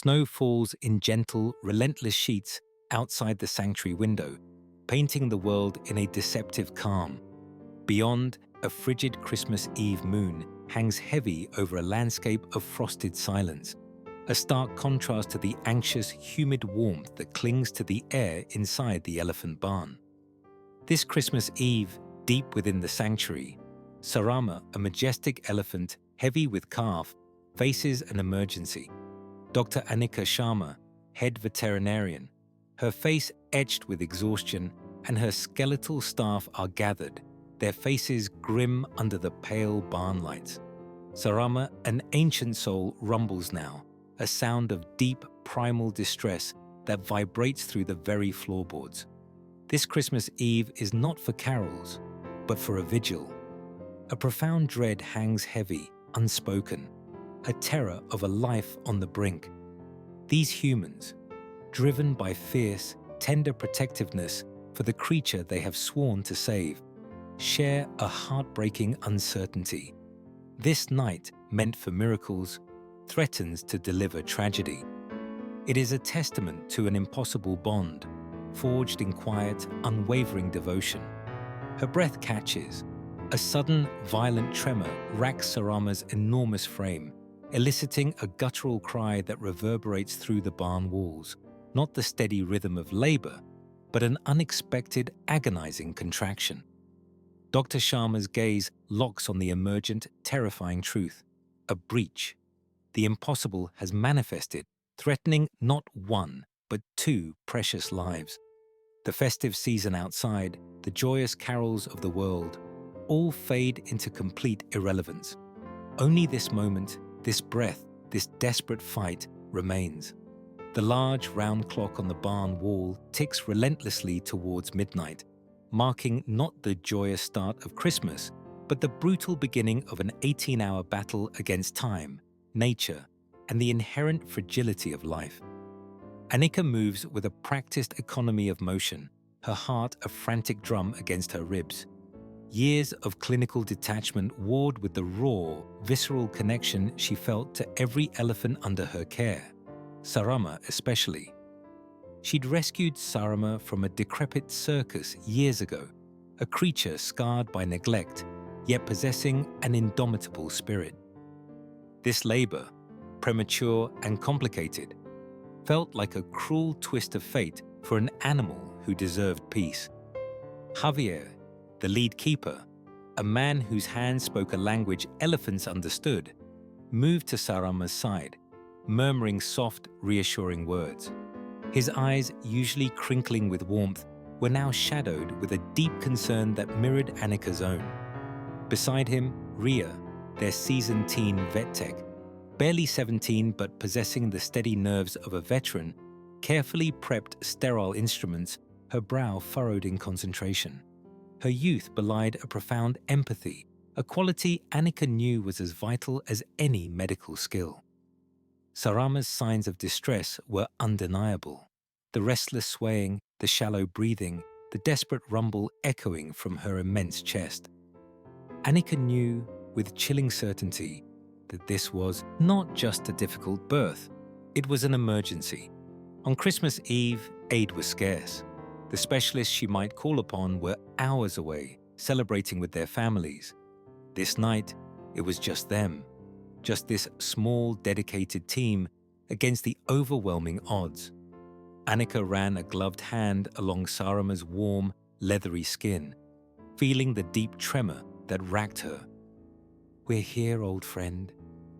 Snow falls in gentle, relentless sheets outside the sanctuary window, painting the world in a deceptive calm. Beyond, a frigid Christmas Eve moon hangs heavy over a landscape of frosted silence, a stark contrast to the anxious, humid warmth that clings to the air inside the elephant barn. This Christmas Eve, deep within the sanctuary, Sarama, a majestic elephant heavy with calf, faces an emergency. Dr. Anika Sharma, head veterinarian, her face etched with exhaustion, and her skeletal staff are gathered, their faces grim under the pale barn lights. Sarama, an ancient soul, rumbles now, a sound of deep, primal distress that vibrates through the very floorboards. This Christmas Eve is not for carols, but for a vigil. A profound dread hangs heavy, unspoken, a terror of a life on the brink. These humans, driven by fierce, tender protectiveness for the creature they have sworn to save, share a heartbreaking uncertainty. This night, meant for miracles, threatens to deliver tragedy. It is a testament to an impossible bond, forged in quiet, unwavering devotion. Her breath catches. A sudden, violent tremor racks Sarama's enormous frame, eliciting a guttural cry that reverberates through the barn walls, not the steady rhythm of labor, but an unexpected, agonizing contraction. Dr. Sharma's gaze locks on the emergent, terrifying truth: a breach. The impossible has manifested, threatening not one, but two precious lives. The festive season outside, the joyous carols of the world, all fade into complete irrelevance. Only this moment, this breath, this desperate fight remains. The large, round clock on the barn wall ticks relentlessly towards midnight, marking not the joyous start of Christmas, but the brutal beginning of an 18-hour battle against time, nature, and the inherent fragility of life. Anika moves with a practiced economy of motion, her heart a frantic drum against her ribs. Years of clinical detachment warred with the raw, visceral connection she felt to every elephant under her care, Sarama especially. She'd rescued Sarama from a decrepit circus years ago, a creature scarred by neglect, yet possessing an indomitable spirit. This labor, premature and complicated, felt like a cruel twist of fate for an animal who deserved peace. Javier, the lead keeper, a man whose hands spoke a language elephants understood, moved to Sarama's side, murmuring soft, reassuring words. His eyes, usually crinkling with warmth, were now shadowed with a deep concern that mirrored Anika's own. Beside him, Ria, their seasoned teen vet tech, barely 17 but possessing the steady nerves of a veteran, carefully prepped sterile instruments, her brow furrowed in concentration. Her youth belied a profound empathy, a quality Anika knew was as vital as any medical skill. Sarama's signs of distress were undeniable. The restless swaying, the shallow breathing, the desperate rumble echoing from her immense chest. Anika knew with chilling certainty that this was not just a difficult birth, it was an emergency. On Christmas Eve, aid was scarce. The specialists she might call upon were hours away, celebrating with their families. This night, it was just them, just this small, dedicated team against the overwhelming odds. Anika ran a gloved hand along Sarama's warm, leathery skin, feeling the deep tremor that racked her. "We're here, old friend,"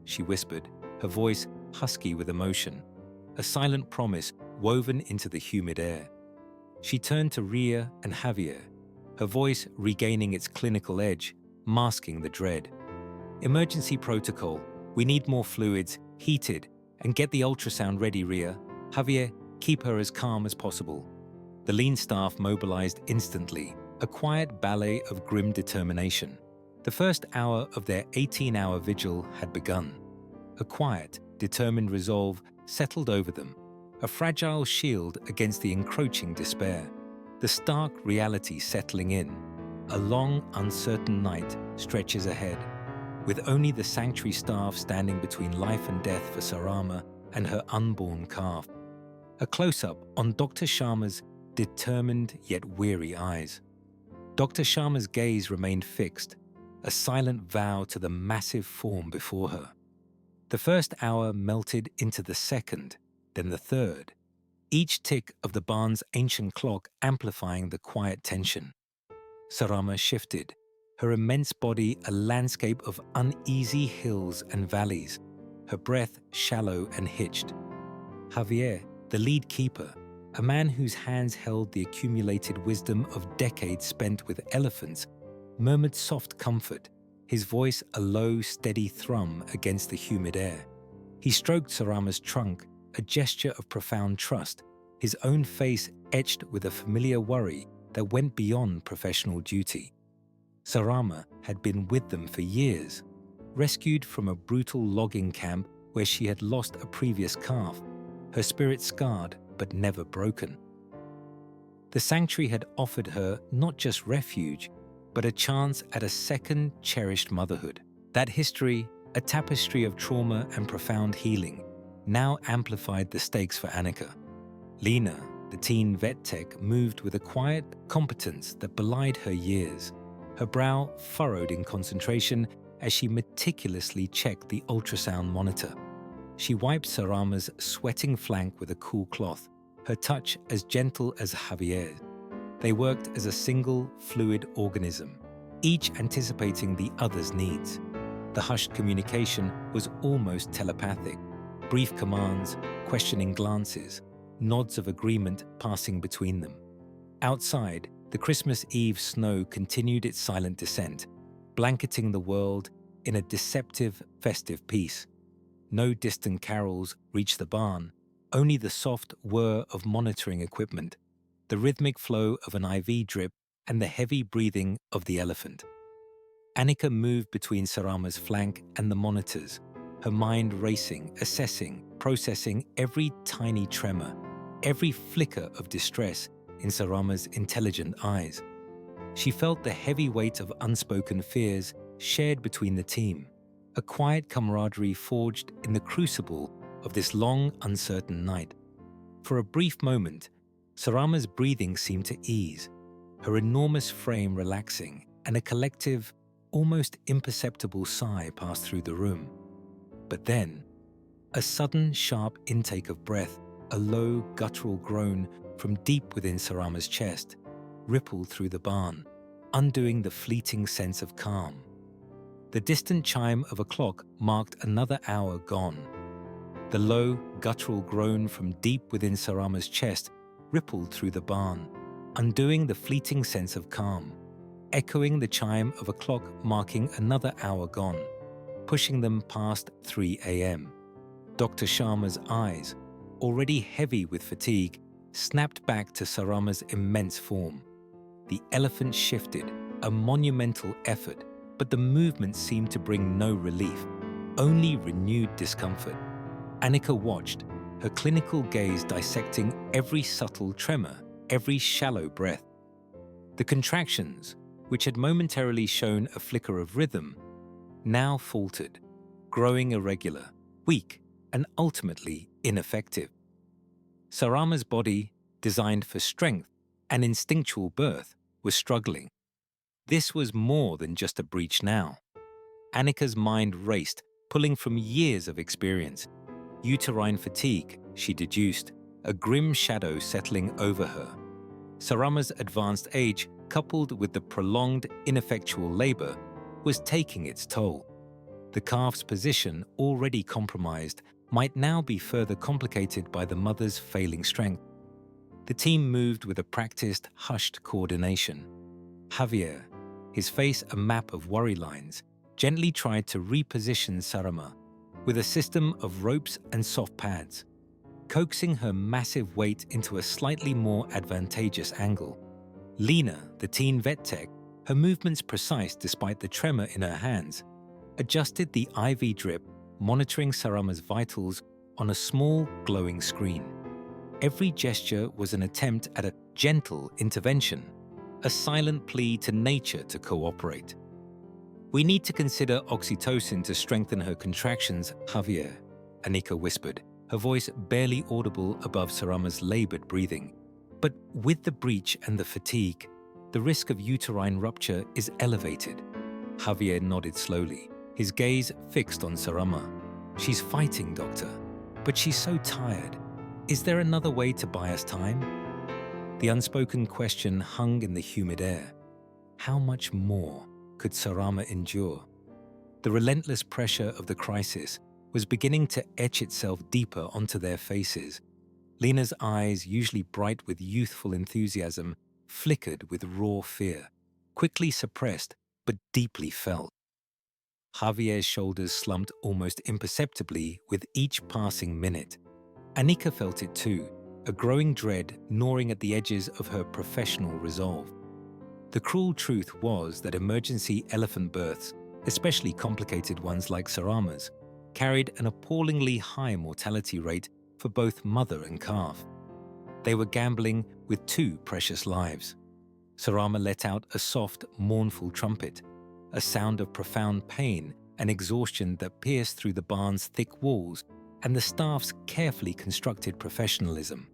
she whispered, her voice husky with emotion, a silent promise woven into the humid air. She turned to Ria and Javier, her voice regaining its clinical edge, masking the dread. "Emergency protocol. We need more fluids, heated, and get the ultrasound ready, Ria. Javier, keep her as calm as possible." The lean staff mobilized instantly, a quiet ballet of grim determination. The first hour of their 18-hour vigil had begun. A quiet, determined resolve settled over them, a fragile shield against the encroaching despair. The stark reality settling in. A long, uncertain night stretches ahead, with only the sanctuary staff standing between life and death for Sarama and her unborn calf. A close-up on Dr. Sharma's determined yet weary eyes. Dr. Sharma's gaze remained fixed, a silent vow to the massive form before her. The first hour melted into the second, then the third, each tick of the barn's ancient clock amplifying the quiet tension. Sarama shifted, her immense body a landscape of uneasy hills and valleys, her breath shallow and hitched. Javier, the lead keeper, a man whose hands held the accumulated wisdom of decades spent with elephants, murmured soft comfort, his voice a low, steady thrum against the humid air. He stroked Sarama's trunk, a gesture of profound trust, his own face etched with a familiar worry that went beyond professional duty. Sarama had been with them for years, rescued from a brutal logging camp where she had lost a previous calf, her spirit scarred but never broken. The sanctuary had offered her not just refuge, but a chance at a second cherished motherhood. That history, a tapestry of trauma and profound healing, now amplified the stakes for Anika. Lena, the teen vet tech, moved with a quiet competence that belied her years, her brow furrowed in concentration as she meticulously checked the ultrasound monitor. She wiped Sarama's sweating flank with a cool cloth, her touch as gentle as Javier's. They worked as a single, fluid organism, each anticipating the other's needs. The hushed communication was almost telepathic, brief commands, questioning glances, nods of agreement passing between them. Outside, the Christmas Eve snow continued its silent descent, blanketing the world in a deceptive, festive peace. No distant carols reached the barn, only the soft whir of monitoring equipment, the rhythmic flow of an IV drip, and the heavy breathing of the elephant. Anika moved between Sarama's flank and the monitors, her mind racing, assessing, processing every tiny tremor, every flicker of distress in Sarama's intelligent eyes. She felt the heavy weight of unspoken fears shared between the team, a quiet camaraderie forged in the crucible of this long, uncertain night. For a brief moment, Sarama's breathing seemed to ease, her enormous frame relaxing, and a collective, almost imperceptible sigh passed through the room. But then, a sudden, sharp intake of breath, a low, guttural groan from deep within Sarama's chest, rippled through the barn, undoing the fleeting sense of calm. The distant chime of a clock marked another hour gone. The low, guttural groan from deep within Sarama's chest rippled through the barn, undoing the fleeting sense of calm, echoing the chime of a clock marking another hour gone, pushing them past 3 a.m. Dr. Sharma's eyes, already heavy with fatigue, snapped back to Sarama's immense form. The elephant shifted, a monumental effort, but the movement seemed to bring no relief, only renewed discomfort. Anika watched, her clinical gaze dissecting every subtle tremor, every shallow breath. The contractions, which had momentarily shown a flicker of rhythm, now faltered, growing irregular, weak, and ultimately ineffective. Sarama's body, designed for strength and instinctual birth, was struggling. This was more than just a breach now. Anika's mind raced, pulling from years of experience. Uterine fatigue, she deduced, a grim shadow settling over her. Sarama's advanced age, coupled with the prolonged, ineffectual labor, was taking its toll. The calf's position, already compromised, might now be further complicated by the mother's failing strength. The team moved with a practiced, hushed coordination. Javier, his face a map of worry lines, gently tried to reposition Sarama with a system of ropes and soft pads, coaxing her massive weight into a slightly more advantageous angle. Lena, the teen vet tech, her movements precise despite the tremor in her hands, adjusted the IV drip, monitoring Sarama's vitals on a small, glowing screen. Every gesture was an attempt at a gentle intervention, a silent plea to nature to cooperate. "We need to consider oxytocin to strengthen her contractions, Javier," Anika whispered, her voice barely audible above Sarama's labored breathing. But with the breach and the fatigue, the risk of uterine rupture is elevated. Javier nodded slowly, his gaze fixed on Sarama. She's fighting, doctor, but she's so tired. Is there another way to buy us time? The unspoken question hung in the humid air. How much more could Sarama endure? The relentless pressure of the crisis was beginning to etch itself deeper onto their faces. Lena's eyes, usually bright with youthful enthusiasm, flickered with raw fear, quickly suppressed but deeply felt. Javier's shoulders slumped almost imperceptibly with each passing minute. Anika felt it too, a growing dread gnawing at the edges of her professional resolve. The cruel truth was that emergency elephant births, especially complicated ones like Sarama's, carried an appallingly high mortality rate for both mother and calf. They were gambling with two precious lives. Sarama let out a soft, mournful trumpet, a sound of profound pain and exhaustion that pierced through the barn's thick walls and the staff's carefully constructed professionalism.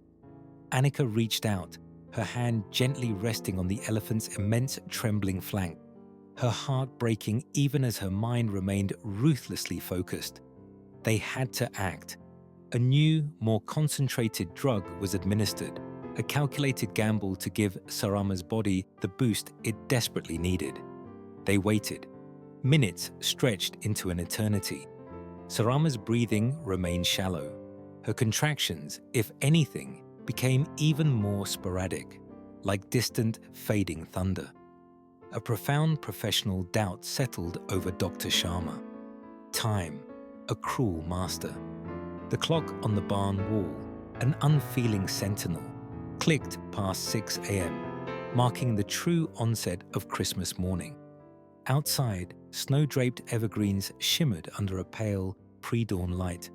Anika reached out, her hand gently resting on the elephant's immense trembling flank, her heart breaking even as her mind remained ruthlessly focused. They had to act. A new, more concentrated drug was administered, a calculated gamble to give Sarama's body the boost it desperately needed. They waited. Minutes stretched into an eternity. Sarama's breathing remained shallow. Her contractions, if anything, became even more sporadic, like distant, fading thunder. A profound professional doubt settled over Dr. Sharma. Time, a cruel master. The clock on the barn wall, an unfeeling sentinel, clicked past 6 a.m., marking the true onset of Christmas morning. Outside, snow-draped evergreens shimmered under a pale, pre-dawn light,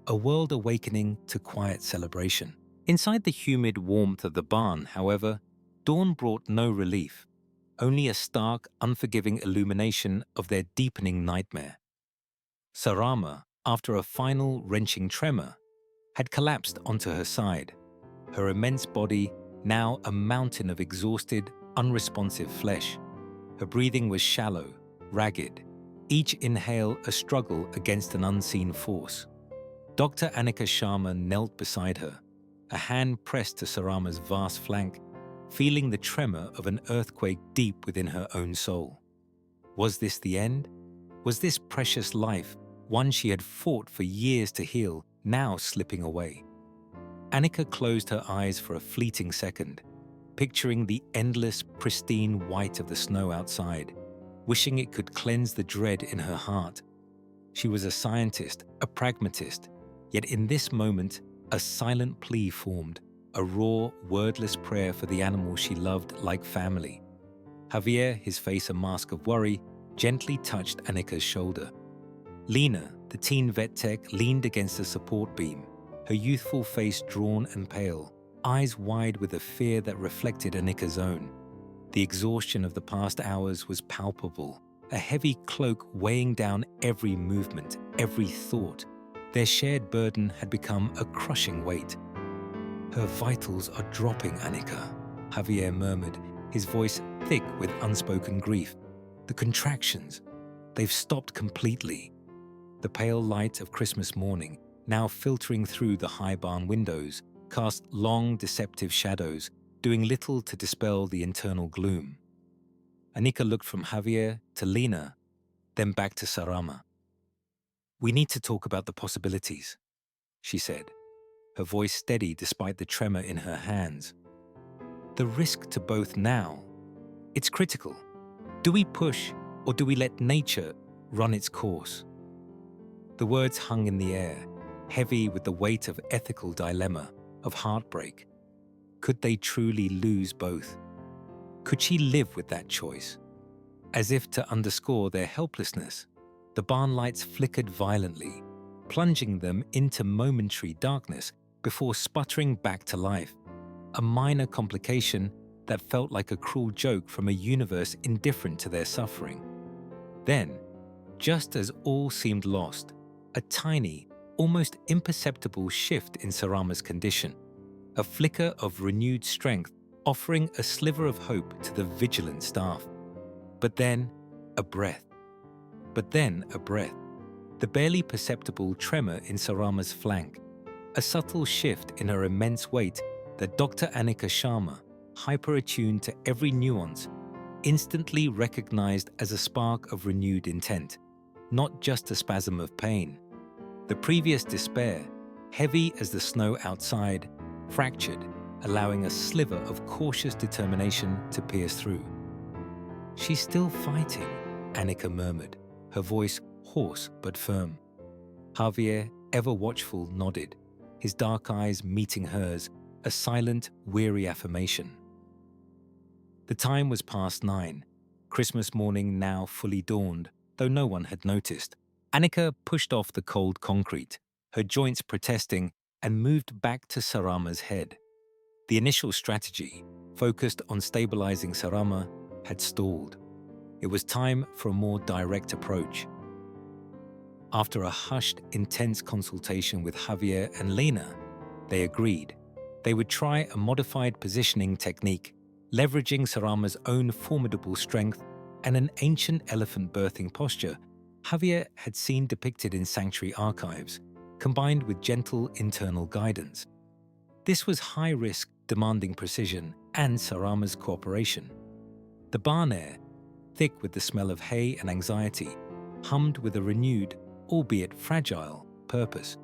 a world awakening to quiet celebration. Inside the humid warmth of the barn, however, dawn brought no relief, only a stark, unforgiving illumination of their deepening nightmare. Sarama, after a final wrenching tremor, had collapsed onto her side, her immense body now a mountain of exhausted, unresponsive flesh. Her breathing was shallow, ragged, each inhale a struggle against an unseen force. Dr. Anika Sharma knelt beside her, a hand pressed to Sarama's vast flank, feeling the tremor of an earthquake deep within her own soul. Was this the end? Was this precious life, one she had fought for years to heal, now slipping away? Anika closed her eyes for a fleeting second, picturing the endless, pristine white of the snow outside, wishing it could cleanse the dread in her heart. She was a scientist, a pragmatist, yet in this moment, a silent plea formed, a raw, wordless prayer for the animal she loved like family. Javier, his face a mask of worry, gently touched Anika's shoulder. Lena, the teen vet tech, leaned against the support beam, her youthful face drawn and pale, eyes wide with a fear that reflected Anika's own. The exhaustion of the past hours was palpable, a heavy cloak weighing down every movement, every thought. Their shared burden had become a crushing weight. "Her vitals are dropping, Anika," Javier murmured, his voice thick with unspoken grief. "The contractions, they've stopped completely." The pale light of Christmas morning, now filtering through the high barn windows, cast long, deceptive shadows, doing little to dispel the internal gloom. Anika looked from Javier to Lena, then back to Sarama. "We need to talk about the possibilities," she said, her voice steady despite the tremor in her hands. "The risk to both now, it's critical. Do we push or do we let nature run its course?" The words hung in the air, heavy with the weight of ethical dilemma, of heartbreak. Could they truly lose both? Could she live with that choice? As if to underscore their helplessness, the barn lights flickered violently, plunging them into momentary darkness before sputtering back to life, a minor complication that felt like a cruel joke from a universe indifferent to their suffering. Then, just as all seemed lost, a tiny, almost imperceptible shift in Sarama's condition, a flicker of renewed strength offering a sliver of hope to the vigilant staff. But then, a breath. The barely perceptible tremor in Sarama's flank, a subtle shift in her immense weight that Dr. Anika Sharma, hyper-attuned to every nuance, instantly recognized as a spark of renewed intent, not just a spasm of pain. The previous despair, heavy as the snow outside, fractured, allowing a sliver of cautious determination to pierce through. "She's still fighting," Anika murmured, her voice hoarse but firm. Javier, ever watchful, nodded, his dark eyes meeting hers, a silent, weary affirmation. The time was past 9, Christmas morning now fully dawned, though no one had noticed. Anika pushed off the cold concrete, her joints protesting, and moved back to Sarama's head. The initial strategy, focused on stabilizing Sarama, had stalled. It was time for a more direct approach. After a hushed, intense consultation with Javier and Lena, they agreed. They would try a modified positioning technique, leveraging Sarama's own formidable strength and an ancient elephant birthing posture Javier had seen depicted in sanctuary archives, combined with gentle internal guidance. This was high-risk, demanding precision and Sarama's cooperation. The barn air, thick with the smell of hay and anxiety, hummed with a renewed, albeit fragile, purpose.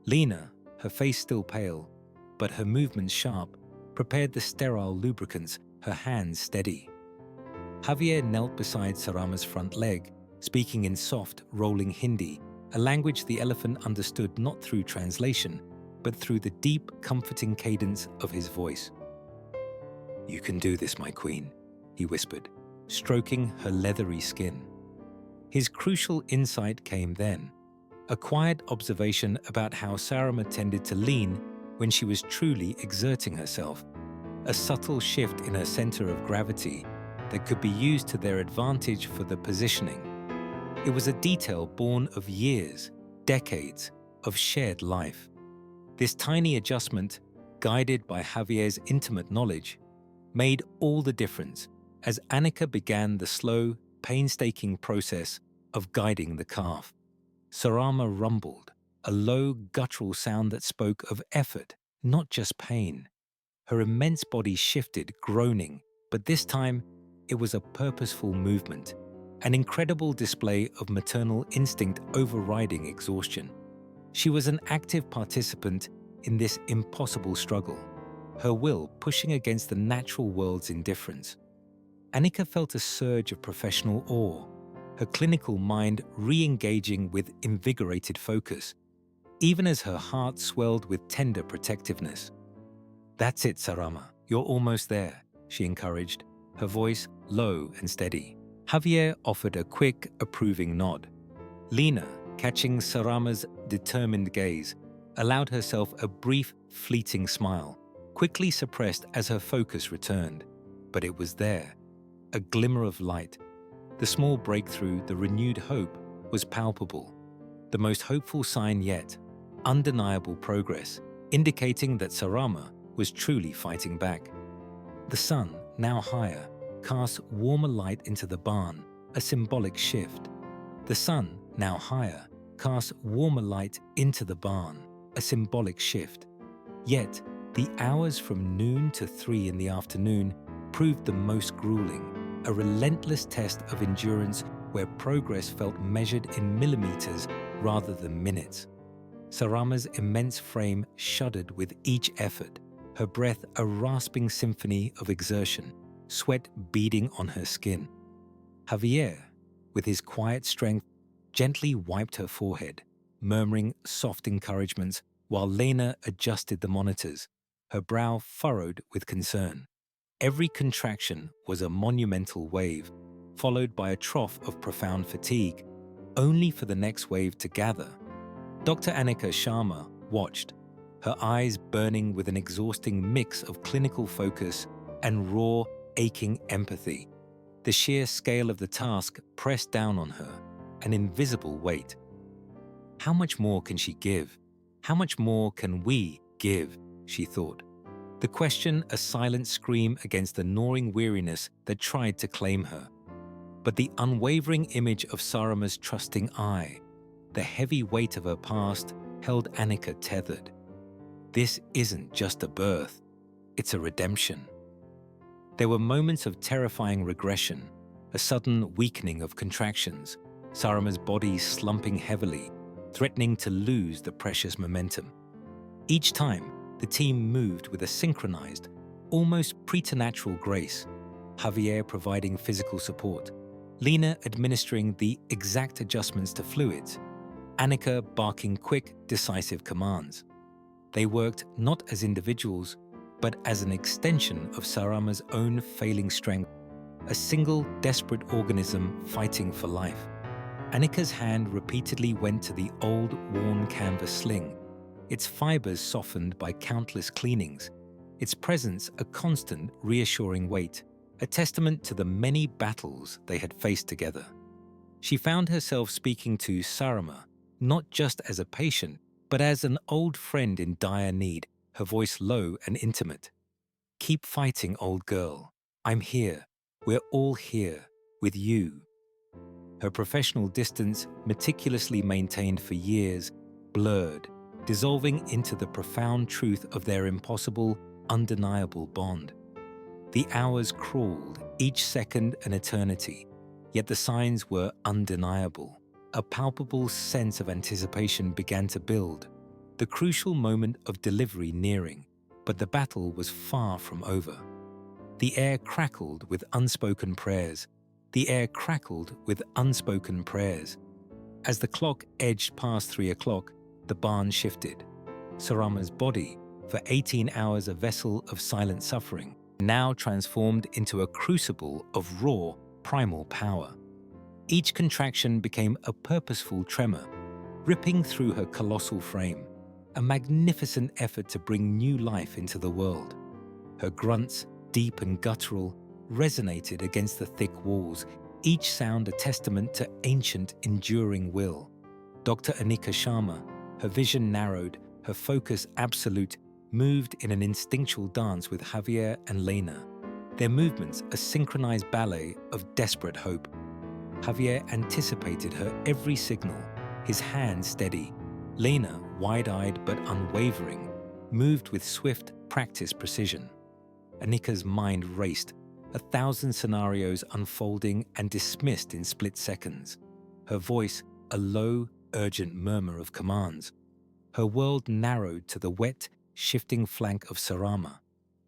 Lena, her face still pale, but her movements sharp, prepared the sterile lubricants, her hands steady. Javier knelt beside Sarama's front leg, speaking in soft, rolling Hindi, a language the elephant understood not through translation, but through the deep, comforting cadence of his voice. "You can do this, my queen," he whispered, stroking her leathery skin. His crucial insight came then, a quiet observation about how Sarama tended to lean when she was truly exerting herself, a subtle shift in her center of gravity that could be used to their advantage for the positioning. It was a detail born of years, decades, of shared life. This tiny adjustment, guided by Javier's intimate knowledge, made all the difference as Anika began the slow, painstaking process of guiding the calf. Sarama rumbled, a low, guttural sound that spoke of effort, not just pain. Her immense body shifted, groaning, but this time it was a purposeful movement, an incredible display of maternal instinct overriding exhaustion. She was an active participant in this impossible struggle, her will pushing against the natural world's indifference. Anika felt a surge of professional awe, her clinical mind re-engaging with invigorated focus, even as her heart swelled with tender protectiveness. "That's it, Sarama, you're almost there," she encouraged, her voice low and steady. Javier offered a quick, approving nod. Lena, catching Sarama's determined gaze, allowed herself a brief, fleeting smile, quickly suppressed as her focus returned. But it was there, a glimmer of light. The small breakthrough, the renewed hope, was palpable. The most hopeful sign yet, undeniable progress, indicating that Sarama was truly fighting back. The sun, now higher, cast warmer light into the barn, a symbolic shift. The sun, now higher, cast warmer light into the barn, a symbolic shift. Yet, the hours from noon to 3 in the afternoon proved the most grueling, a relentless test of endurance where progress felt measured in millimeters rather than minutes. Sarama's immense frame shuddered with each effort, her breath a rasping symphony of exertion, sweat beading on her skin. Javier, with his quiet strength, gently wiped her forehead, murmuring soft encouragements while Lena adjusted the monitors, her brow furrowed with concern. Every contraction was a monumental wave, followed by a trough of profound fatigue, only for the next wave to gather. Dr. Anika Sharma watched, her eyes burning with an exhausting mix of clinical focus and raw, aching empathy. The sheer scale of the task pressed down on her, an invisible weight. How much more can she give? How much more can we give? She thought. The question a silent scream against the gnawing weariness that tried to claim her. But the unwavering image of Sarama's trusting eye, the heavy weight of her past, held Anika tethered. This isn't just a birth, it's a redemption. There were moments of terrifying regression, a sudden weakening of contractions, Sarama's body slumping heavily, threatening to lose the precious momentum. Each time, the team moved with a synchronized, almost preternatural grace, Javier providing physical support, Lena administering the exact adjustments to fluids, Anika barking quick, decisive commands. They worked not as individuals, but as an extension of Sarama's own failing strength, a single desperate organism fighting for life. Anika's hand repeatedly went to the old, worn canvas sling, its fibers softened by countless cleanings, its presence a constant, reassuring weight, a testament to the many battles they had faced together. She found herself speaking to Sarama, not just as a patient, but as an old friend in dire need, her voice low and intimate. "Keep fighting, old girl. I'm here. We're all here, with you." Her professional distance, meticulously maintained for years, blurred, dissolving into the profound truth of their impossible, undeniable bond. The hours crawled, each second an eternity, yet the signs were undeniable. A palpable sense of anticipation began to build, the crucial moment of delivery nearing, but the battle was far from over. The air crackled with unspoken prayers. The air crackled with unspoken prayers. As the clock edged past 3 o'clock, the barn shifted. Sarama's body, for 18 hours a vessel of silent suffering, now transformed into a crucible of raw, primal power. Each contraction became a purposeful tremor, ripping through her colossal frame, a magnificent effort to bring new life into the world. Her grunts, deep and guttural, resonated against the thick walls, each sound a testament to ancient, enduring will. Dr. Anika Sharma, her vision narrowed, her focus absolute, moved in an instinctual dance with Javier and Lena, their movements a synchronized ballet of desperate hope. Javier anticipated her every signal, his hand steady. Lena, wide-eyed but unwavering, moved with swift, practiced precision. Anika's mind raced, 1,000 scenarios unfolding and dismissed in split seconds. Her voice a low, urgent murmur of commands. Her world narrowed to the wet, shifting flank of Sarama,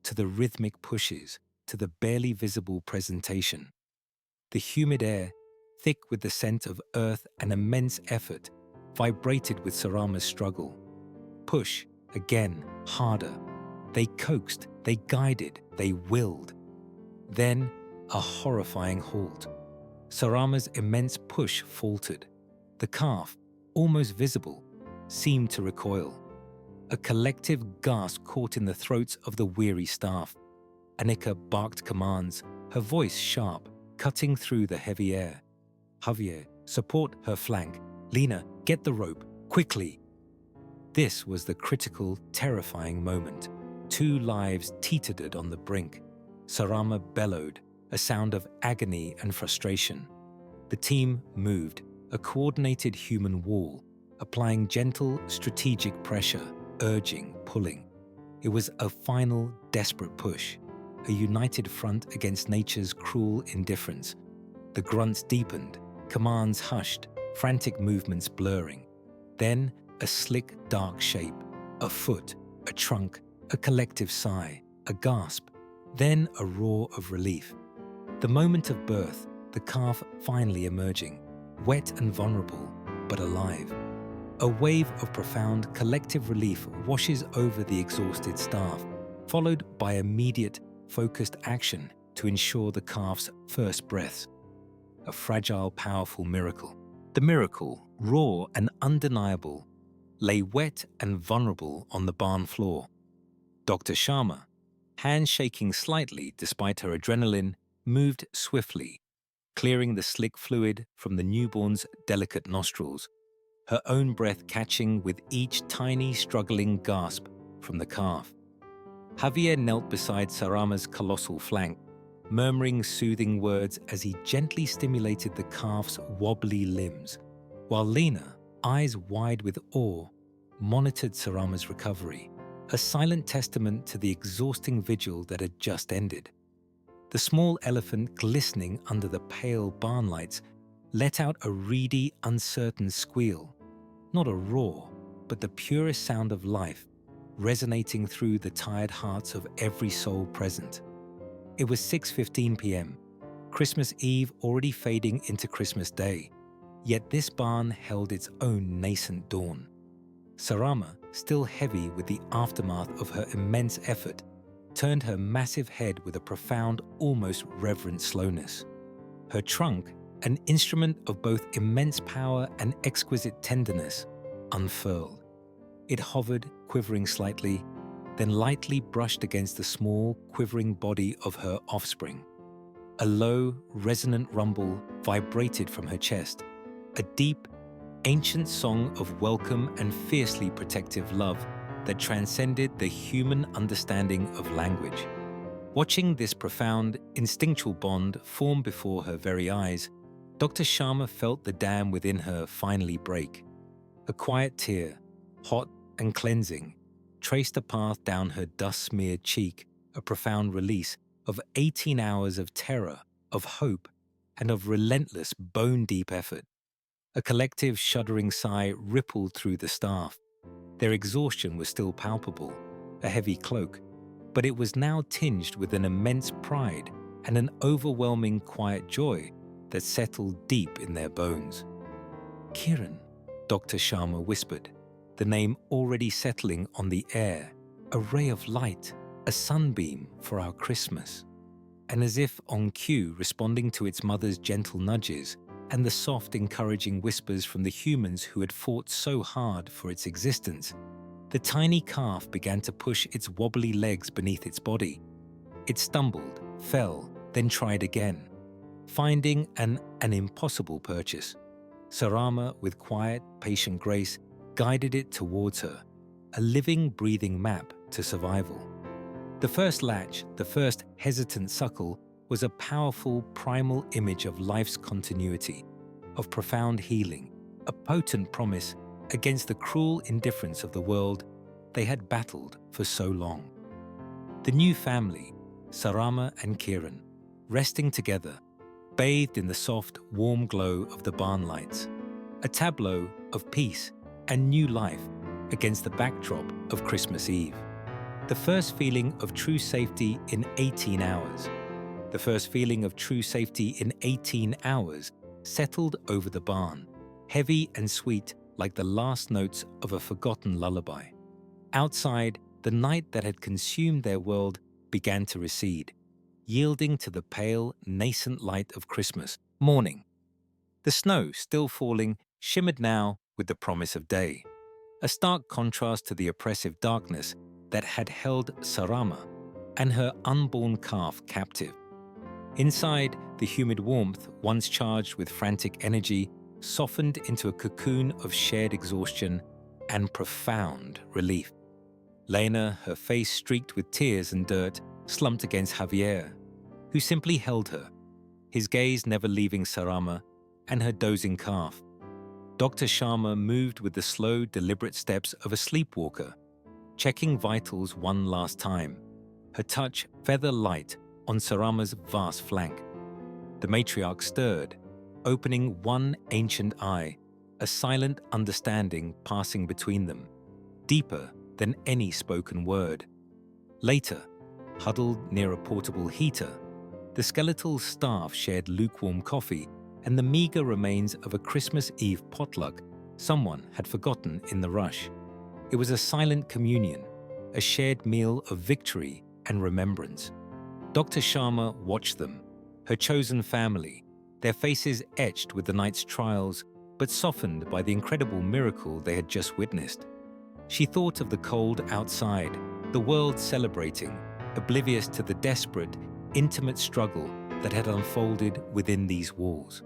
to the rhythmic pushes, to the barely visible presentation. The humid air, thick with the scent of earth and immense effort, vibrated with Sarama's struggle. Push, again, harder. They coaxed, they guided, they willed. Then, a horrifying halt. Sarama's immense push faltered. The calf, almost visible, seemed to recoil. A collective gasp caught in the throats of the weary staff. Anika barked commands, her voice sharp, cutting through the heavy air. Javier, support her flank. Lena, get the rope, quickly. This was the critical, terrifying moment. 2 lives teetered on the brink. Sarama bellowed, a sound of agony and frustration. The team moved, a coordinated human wall, applying gentle, strategic pressure, urging, pulling. It was a final, desperate push, a united front against nature's cruel indifference. The grunts deepened, commands hushed, frantic movements blurring. Then, a slick, dark shape, a foot, a trunk, a collective sigh, a gasp, then a roar of relief. The moment of birth, the calf finally emerging, wet and vulnerable, but alive. A wave of profound collective relief washes over the exhausted staff, followed by immediate, focused action to ensure the calf's first breaths. A fragile, powerful miracle. The miracle, raw and undeniable, lay wet and vulnerable on the barn floor. Dr. Sharma, hands shaking slightly despite her adrenaline, moved swiftly, clearing the slick fluid from the newborn's delicate nostrils. her own breath catching with each tiny, struggling gasp from the calf. Javier knelt beside Sarama's colossal flank, murmuring soothing words as he gently stimulated the calf's wobbly limbs, while Lena, eyes wide with awe, monitored Sarama's recovery, a silent testament to the exhausting vigil that had just ended. The small elephant, glistening under the pale barn lights, let out a reedy, uncertain squeal, not a roar, but the purest sound of life, resonating through the tired hearts of every soul present. It was 6:15 p.m., Christmas Eve already fading into Christmas Day, yet this barn held its own nascent dawn. Sarama, still heavy with the aftermath of her immense effort, turned her massive head with a profound, almost reverent slowness. Her trunk, an instrument of both immense power and exquisite tenderness, unfurled. It hovered, quivering slightly, then lightly brushed against the small, quivering body of her offspring. A low, resonant rumble vibrated from her chest, a deep, ancient song of welcome and fiercely protective love that transcended the human understanding of language. Watching this profound, instinctual bond form before her very eyes, Dr. Sharma felt the dam within her finally break. A quiet tear, hot and cleansing, traced a path down her dust-smeared cheek, a profound release of 18 hours of terror, of hope, and of relentless, bone-deep effort. A collective shuddering sigh rippled through the staff. Their exhaustion was still palpable, a heavy cloak, but it was now tinged with an immense pride and an overwhelming quiet joy that settled deep in their bones. "Kiran," Dr. Sharma whispered, the name already settling on the air, a ray of light, a sunbeam for our Christmas. And as if on cue, responding to its mother's gentle nudges and the soft, encouraging whispers from the humans who had fought so hard for its existence, the tiny calf began to push its wobbly legs beneath its body. It stumbled, fell, then tried again, finding an impossible purchase. Sarama, with quiet, patient grace, guided it towards her, a living, breathing map to survival. The first latch, the first hesitant suckle, was a powerful, primal image of life's continuity, of profound healing, a potent promise against the cruel indifference of the world they had battled for so long. The new family, Sarama and Kiran, resting together, bathed in the soft, warm glow of the barn lights, a tableau of peace and new life against the backdrop of Christmas Eve. The first feeling of true safety in 18 hours. The first feeling of true safety in 18 hours settled over the barn, heavy and sweet like the last notes of a forgotten lullaby. Outside, the night that had consumed their world began to recede, yielding to the pale, nascent light of Christmas morning. The snow, still falling, shimmered now with the promise of day, a stark contrast to the oppressive darkness that had held Sarama and her unborn calf captive. Inside, the humid warmth, once charged with frantic energy, softened into a cocoon of shared exhaustion and profound relief. Lena, her face streaked with tears and dirt, slumped against Javier, who simply held her, his gaze never leaving Sarama and her dozing calf. Dr. Sharma moved with the slow, deliberate steps of a sleepwalker, checking vitals one last time, her touch feather light on Sarama's vast flank. The matriarch stirred, opening one ancient eye, a silent understanding passing between them, deeper than any spoken word. Later, huddled near a portable heater, the skeletal staff shared lukewarm coffee and the meager remains of a Christmas Eve potluck someone had forgotten in the rush. It was a silent communion, a shared meal of victory and remembrance. Dr. Sharma watched them, her chosen family, their faces etched with the night's trials, but softened by the incredible miracle they had just witnessed. She thought of the cold outside, the world celebrating, oblivious to the desperate, intimate struggle that had unfolded within these walls.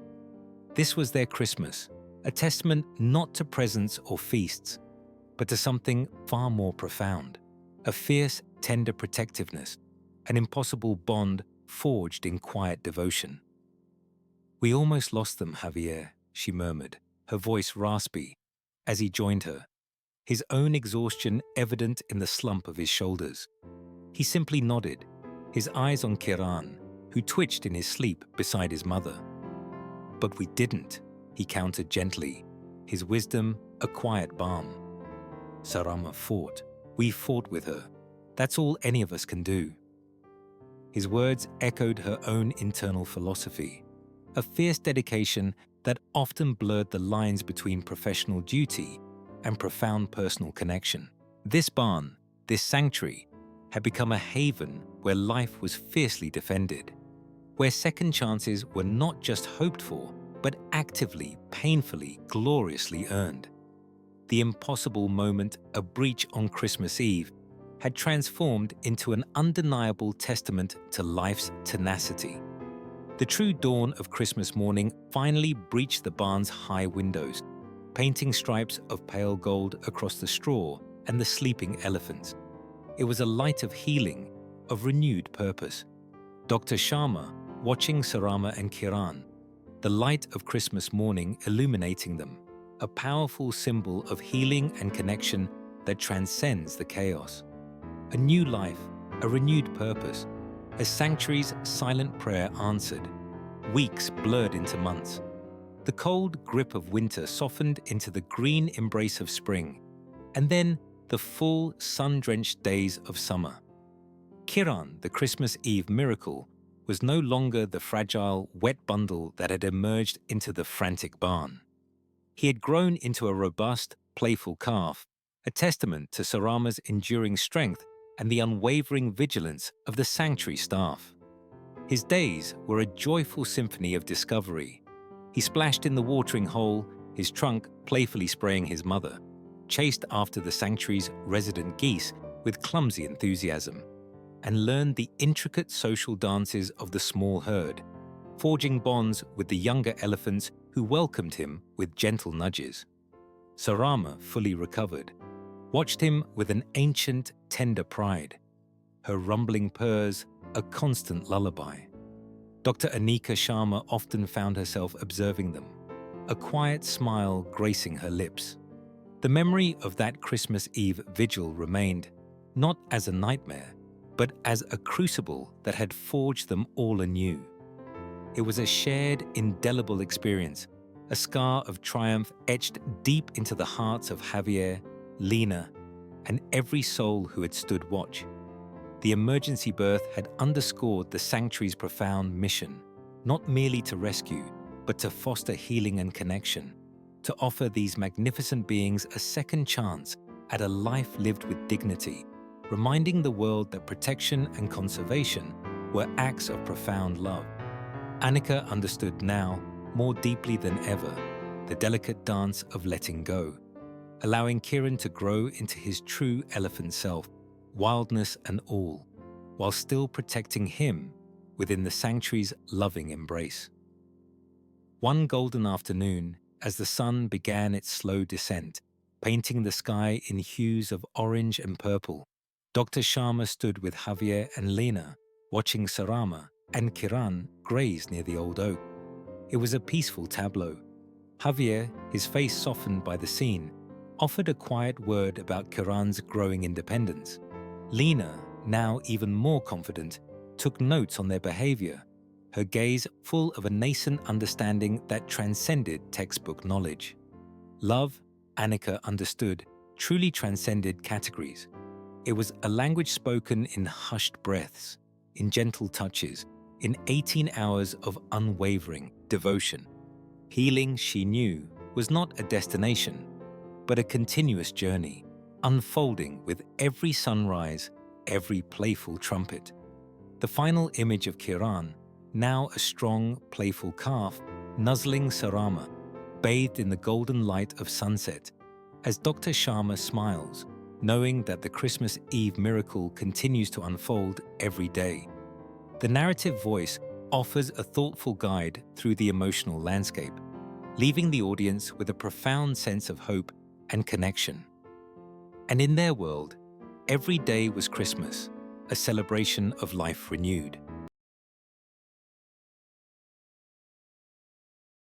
This was their Christmas, a testament not to presents or feasts, but to something far more profound, a fierce, tender protectiveness, an impossible bond forged in quiet devotion. "We almost lost them, Javier," she murmured, her voice raspy, as he joined her, his own exhaustion evident in the slump of his shoulders. He simply nodded, his eyes on Kiran, who twitched in his sleep beside his mother. "But we didn't," he countered gently, his wisdom a quiet balm. "Sarama fought. We fought with her. That's all any of us can do." His words echoed her own internal philosophy, a fierce dedication that often blurred the lines between professional duty and profound personal connection. This barn, this sanctuary, had become a haven where life was fiercely defended, where second chances were not just hoped for, but actively, painfully, gloriously earned. The impossible moment, a breach on Christmas Eve, had transformed into an undeniable testament to life's tenacity. The true dawn of Christmas morning finally breached the barn's high windows, painting stripes of pale gold across the straw and the sleeping elephants. It was a light of healing, of renewed purpose. Dr. Sharma, watching Sarama and Kiran, the light of Christmas morning illuminating them, a powerful symbol of healing and connection that transcends the chaos. A new life, a renewed purpose, a sanctuary's silent prayer answered. Weeks blurred into months. The cold grip of winter softened into the green embrace of spring, and then the full, sun-drenched days of summer. Kiran, the Christmas Eve miracle, was no longer the fragile, wet bundle that had emerged into the frantic barn. He had grown into a robust, playful calf, a testament to Sarama's enduring strength and the unwavering vigilance of the sanctuary staff. His days were a joyful symphony of discovery. He splashed in the watering hole, his trunk playfully spraying his mother, chased after the sanctuary's resident geese with clumsy enthusiasm, and learned the intricate social dances of the small herd, forging bonds with the younger elephants who welcomed him with gentle nudges. Sarama, fully recovered, watched him with an ancient, tender pride, her rumbling purrs a constant lullaby. Dr. Anika Sharma often found herself observing them, a quiet smile gracing her lips. The memory of that Christmas Eve vigil remained, not as a nightmare, but as a crucible that had forged them all anew. It was a shared, indelible experience, a scar of triumph etched deep into the hearts of Javier, Lena, and every soul who had stood watch. The emergency birth had underscored the sanctuary's profound mission, not merely to rescue, but to foster healing and connection, to offer these magnificent beings a second chance at a life lived with dignity, reminding the world that protection and conservation were acts of profound love. Anika understood now, more deeply than ever, the delicate dance of letting go, allowing Kiran to grow into his true elephant self, wildness and all, while still protecting him within the sanctuary's loving embrace. One golden afternoon, as the sun began its slow descent, painting the sky in hues of orange and purple, Dr. Sharma stood with Javier and Lena, watching Sarama and Kiran graze near the old oak. It was a peaceful tableau. Javier, his face softened by the scene, offered a quiet word about Kiran's growing independence. Lena, now even more confident, took notes on their behavior, her gaze full of a nascent understanding that transcended textbook knowledge. Love, Anika understood, truly transcended categories. It was a language spoken in hushed breaths, in gentle touches, in 18 hours of unwavering devotion. Healing, she knew, was not a destination, but a continuous journey, unfolding with every sunrise, every playful trumpet. The final image of Kiran, now a strong, playful calf, nuzzling Sarama, bathed in the golden light of sunset, as Dr. Sharma smiles, knowing that the Christmas Eve miracle continues to unfold every day. The narrative voice offers a thoughtful guide through the emotional landscape. leaving the audience with a profound sense of hope and connection. And in their world, every day was Christmas, a celebration of life renewed.